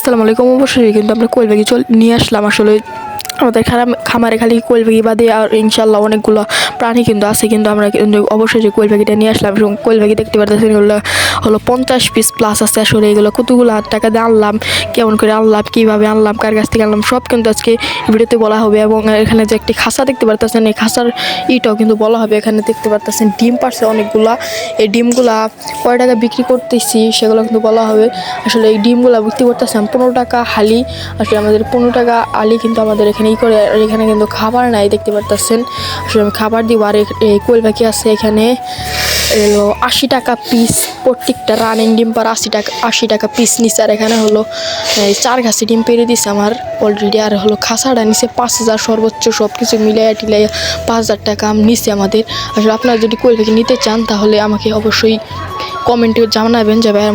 আসসালামু আলাইকুম। অবশ্যই কিন্তু আমরা কোয়েল পাখি নিয়ে আসলাম। আসলে আমাদের খামারে খালি কোয়েল পাখি বাদে আর ইনশাল্লাহ অনেকগুলো প্রাণী কিন্তু আছে, কিন্তু আমরা কিন্তু অবশ্যই যে কোয়েল পাখিটা নিয়ে আসলাম। এবং কোয়েল পাখি দেখতে পারতেছেন হলো 50 পিস প্লাস আছে। আসলে এগুলো কতগুলো টাকা দিয়ে আনলাম, কেমন করে আনলাম, কীভাবে আনলাম, কার কাছ থেকে আনলাম, সব কিন্তু আজকে ভিডিওতে বলা হবে। এবং এখানে যে একটি খাঁচা দেখতে পারতেছেন, এই খাঁচার ইটাও কিন্তু বলা হবে। এখানে দেখতে পারতেছেন ডিম পারছে অনেকগুলা। এই ডিমগুলা কয় টাকা বিক্রি করতেছি সেগুলো কিন্তু বলা হবে। আসলে এই ডিমগুলা বিক্রি করতেছেন 15 টাকা হালি। আসলে আমাদের 15 টাকা আলি কিন্তু আমাদের এখানে করে। আর এখানে কিন্তু খাবার নাই দেখতে পারতেছেন। আসলে আমি খাবার দিব। আর এই কোয়েল পাখি আছে এখানে 80 টাকা পিস, প্রত্যেকটা রানিং ডিম পার 80 টাকা পিস নিচ্ছে। আর এখানে হলো 4 ঘাসি ডিম পেরে দিচ্ছে আমার অলরেডি। আর হলো খাসাটা নিচ্ছে 5000 সর্বোচ্চ, সব কিছু মিলাই টিলাই 5000 টাকা নিচ্ছে আমাদের। আসলে আপনারা যদি কোয়েল পাখি নিতে চান তাহলে আমাকে অবশ্যই কমেন্টে জানাবেন যে ভাই